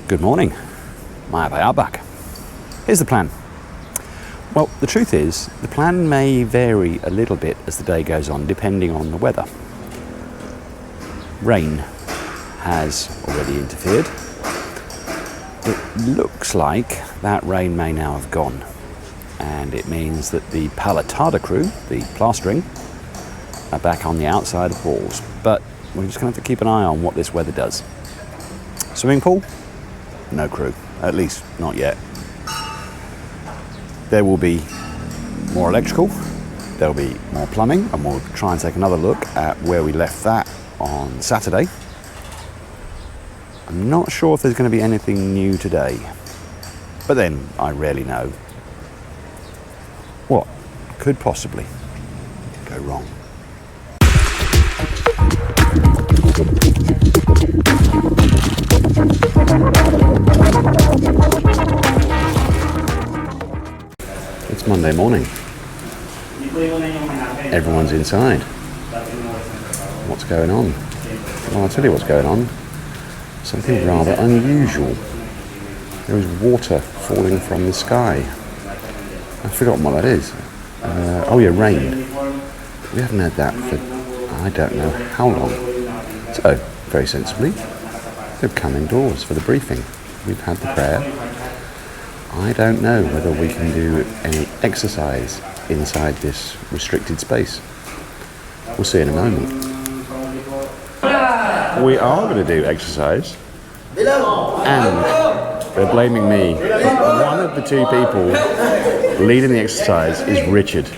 Good morning. My back. Here's the plan. Well, the truth is, the plan may vary a little bit as the day goes on, depending on the weather. Rain has already interfered. It looks like that rain may now have gone, and it means that the Palitada crew, the plastering, are back on the outside of walls. But we're just going to have to keep an eye on what this weather does. Swimming pool? No crew, at least not yet. There will be more electrical, there'll be more plumbing, and we'll try and take another look at where we left that on Saturday. I'm not sure if there's going to be anything new today, but then I rarely know what could possibly go wrong. It's Monday morning. Everyone's inside. What's going on? Well, I'll tell you what's going on. Something rather unusual. There is water falling from the sky. I've forgotten what that is. Oh yeah, rain. We haven't had that for I don't know how long. So, very sensibly, they've come indoors for the briefing. We've had the prayer. I don't know whether we can do any exercise inside this restricted space. We'll see in a moment. We are going to do exercise, and they're blaming me. One of the two people leading the exercise is Richard,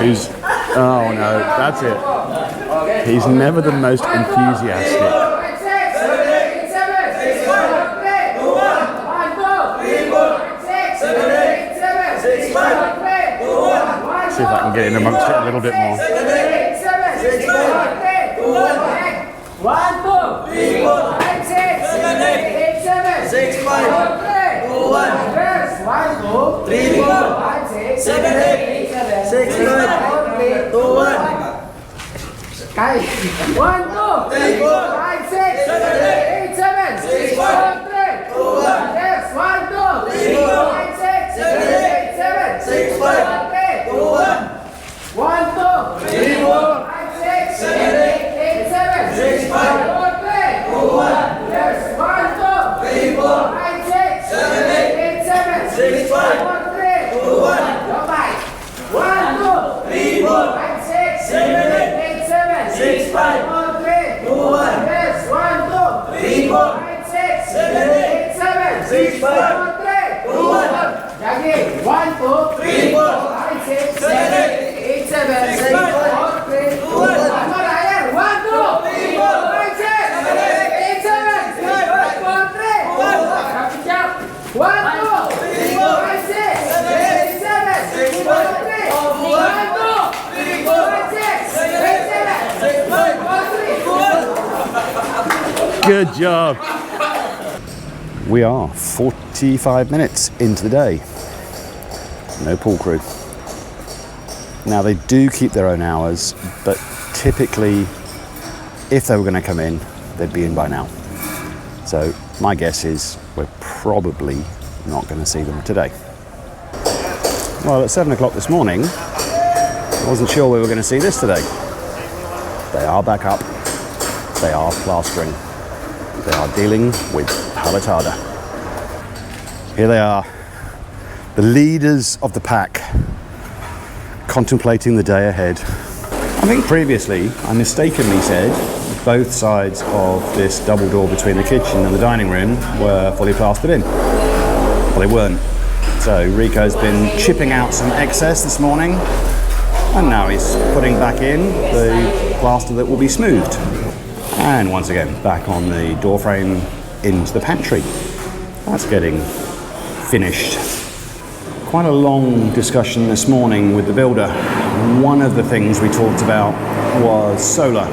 who's, oh no, that's it. He's never the most enthusiastic. See if I can get in amongst it a little bit more. 1, 2, 3, 4, 5, 6, 7, 8, 7, 6, 5, 2, 1, 1, 2, 3, 4, 5, 6, 7, 8, 6, 5, 2, 1. 1, 2, 3, 4, 5, 6, 7, 8, 7, 6, 5, 3, 2, 1. Yes, 1, 2, 3, 4, 5, 6, 7, 8, 7, 6, 5, 3, 2, 1. 1, 2, 3, 4, 5, 6, 7, 8, 7, 6, 5, 4, 3, 2, 1. Yes, 1, 2, 3, 4, 5, 6, 7, 8, 7, 6, 5, 4, 3, 2, 1. Go back. 1, 2, 3, 4, 5, 6, 7, 8, 7, 6, 5, 4, 3, 2, 1. Yes, 1, 2, 3, 4, 5, 6, 7, 8, 7, 6, 5, 4, 3, 2, 1. Again, 1, 2, 3, 4, 5, 6, 7, 8, 7, 6, 5, 4, 3, 2, 1. One more higher. 1, 2, 3, 4, 5, 6, 7, 8, 7, 6, 5, 4, 3, 2, 1. Jump. 1, 2, 3, 4, 5, 6, 7, 8, 7, 6, 5, 4, 3, 2, 1, 2, 3, 4, 5, 6, 7, 8, 7, 6, 5, 4, 3, 2, 1. Good job. We are 45 minutes into the day. No pool crew. Now they do keep their own hours, but typically if they were going to come in, they'd be in by now. So my guess is we're probably not going to see them today. Well, at 7 o'clock this morning, I wasn't sure we were going to see this today. They are back up. They are plastering. They are dealing with Palitada. Here they are, the leaders of the pack, contemplating the day ahead. I think previously I mistakenly said both sides of this double door between the kitchen and the dining room were fully plastered in. Well, they weren't. So Rico's been chipping out some excess this morning, and now he's putting back in the plaster that will be smoothed. And once again, back on the door frame into the pantry. That's getting finished. Quite a long discussion this morning with the builder. One of the things we talked about was solar.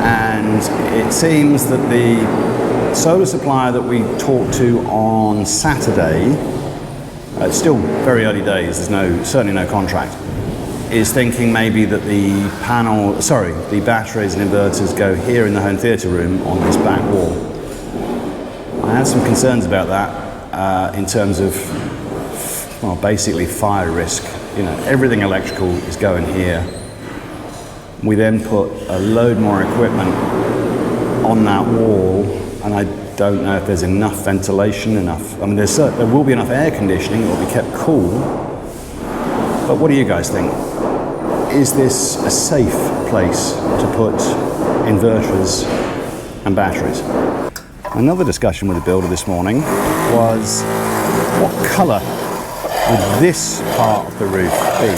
And it seems that the solar supplier that we talked to on Saturday, it's still very early days, there's certainly no contract, is thinking maybe that the batteries and inverters go here in the home theatre room on this back wall. have some concerns about that in terms of, well, basically fire risk. You know, everything electrical is going here. We then put a load more equipment on that wall, and I don't know if there's enough ventilation, I mean, there will be enough air conditioning, it will be kept cool. But what do you guys think? Is this a safe place to put inverters and batteries? Another discussion with the builder this morning was, what colour would this part of the roof be?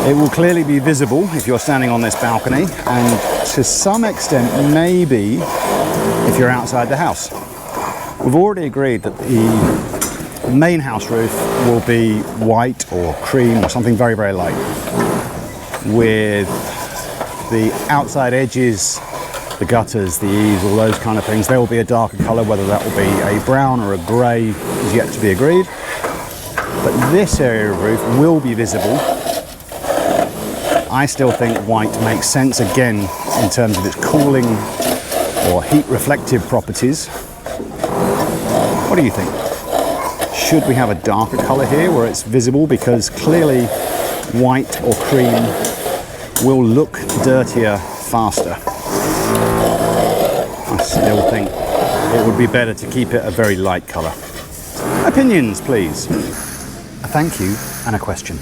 It will clearly be visible if you're standing on this balcony, and to some extent maybe if you're outside the house. We've already agreed that the main house roof will be white or cream or something very, very light, with the outside edges, the gutters, the eaves, all those kind of things, they will be a darker colour. Whether that will be a brown or a grey is yet to be agreed. But this area of roof will be visible. I still think white makes sense, again, in terms of its cooling or heat reflective properties. What do you think? Should we have a darker colour here where it's visible? Because clearly white or cream will look dirtier faster. I still think it would be better to keep it a very light colour. Opinions, please. A thank you and a question.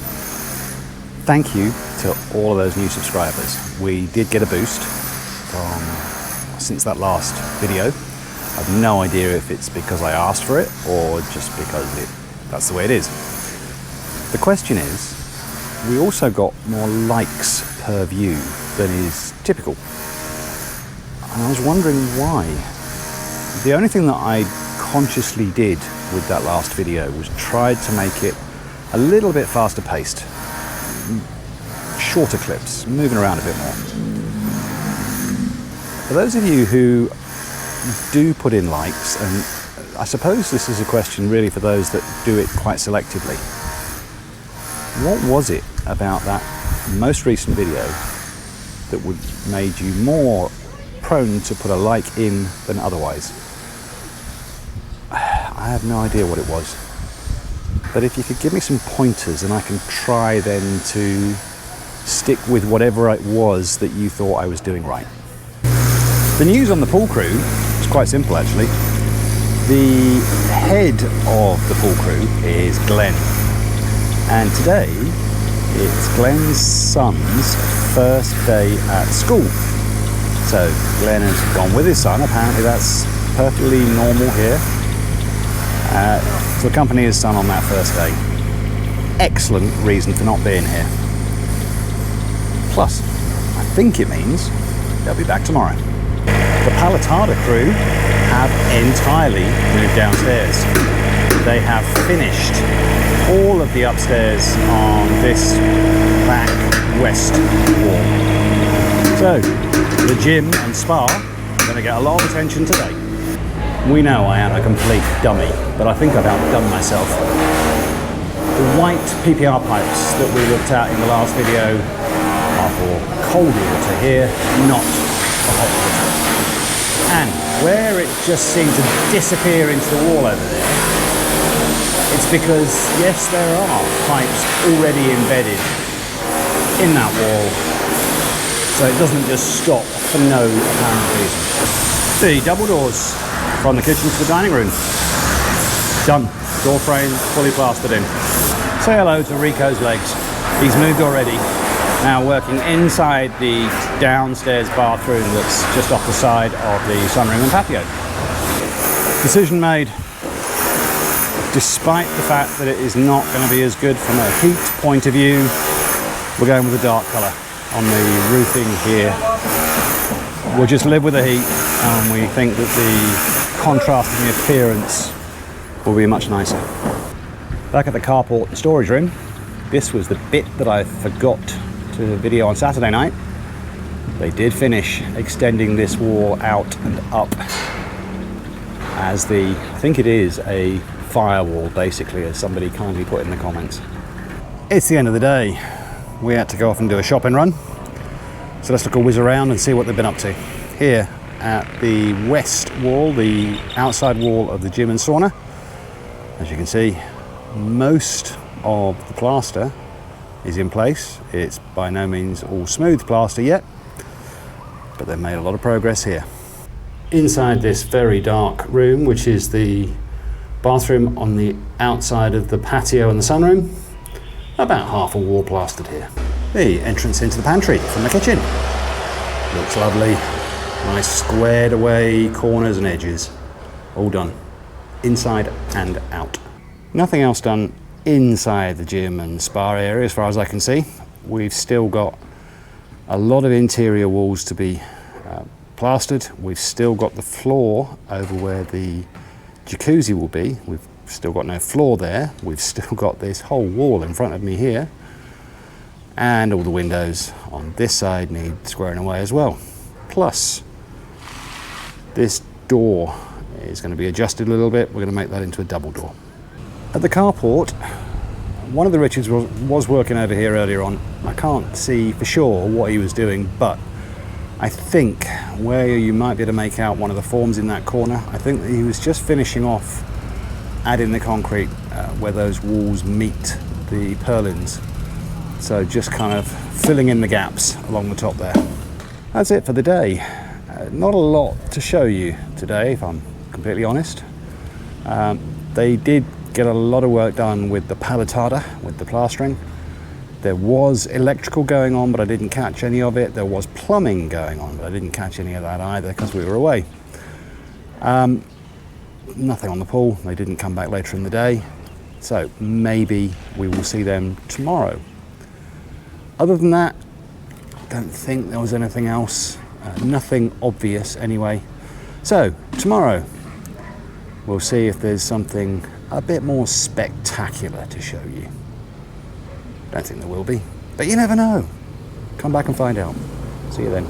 Thank you to all of those new subscribers. We did get a boost since that last video. I've no idea if it's because I asked for it or just because that's the way it is. The question is, we also got more likes per view than is typical. And I was wondering why. The only thing that I consciously did with that last video was tried to make it a little bit faster paced. Shorter clips, moving around a bit more. For those of you who do put in likes, and I suppose this is a question really for those that do it quite selectively, what was it about that most recent video that would made you more prone to put a like in than otherwise? I have no idea what it was. But if you could give me some pointers, and I can try then to stick with whatever it was that you thought I was doing right. The news on the pool crew is quite simple, actually. The head of the pool crew is Glenn. And today, it's Glenn's son's first day at school. So Glenn has gone with his son. Apparently that's perfectly normal here. To accompany his son on that first day. Excellent reason for not being here. Plus, I think it means they'll be back tomorrow. The Palitada crew have entirely moved downstairs. They have finished all of the upstairs on this back west wall. So, the gym and spa are going to get a lot of attention today. We know I am a complete dummy, but I think I've outdone myself. The white PPR pipes that we looked at in the last video are for cold water here, not for hot water. And where it just seemed to disappear into the wall over there, it's because, yes, there are pipes already embedded in that wall, so it doesn't just stop for no apparent reason. The double doors from the kitchen to the dining room. Done. Door frame fully plastered in. Say hello to Rico's legs. He's moved already. Now working inside the downstairs bathroom that's just off the side of the sunroom and patio. Decision made. Despite the fact that it is not going to be as good from a heat point of view, we're going with a dark colour on the roofing here. We'll just live with the heat, and we think that the contrast in the appearance will be much nicer. Back at the carport and storage room, this was the bit that I forgot to video on Saturday night. They did finish extending this wall out and up as the, I think it is a firewall basically, as somebody kindly put in the comments. It's the end of the day. We had to go off and do a shopping run. So let's look a whiz around and see what they've been up to. Here at the west wall, the outside wall of the gym and sauna. As you can see, most of the plaster is in place. It's by no means all smooth plaster yet, but they've made a lot of progress here. Inside this very dark room, which is the bathroom on the outside of the patio and the sunroom, about half a wall plastered here. The entrance into the pantry from the kitchen. Looks lovely. Nice squared away corners and edges. All done. Inside and out. Nothing else done inside the gym and spa area as far as I can see. We've still got a lot of interior walls to be plastered. We've still got the floor over where the jacuzzi will be. We've still got no floor there. We've still got this whole wall in front of me here. And all the windows on this side need squaring away as well. Plus, this door is going to be adjusted a little bit. We're going to make that into a double door. At the carport, one of the Richards was working over here earlier on. I can't see for sure what he was doing, but I think where you might be able to make out one of the forms in that corner, I think that he was just finishing off adding the concrete where those walls meet the purlins. So just kind of filling in the gaps along the top there. That's it for the day. Not a lot to show you today, if I'm completely honest. They did get a lot of work done with the Palitada, with the plastering. There was electrical going on, but I didn't catch any of it. There was plumbing going on, but I didn't catch any of that either because we were away. Nothing on the pool. They didn't come back later in the day. So maybe we will see them tomorrow. Other than that, I don't think there was anything else. Nothing obvious anyway. So tomorrow, we'll see if there's something a bit more spectacular to show you. Don't think there will be, but you never know. Come back and find out. See you then.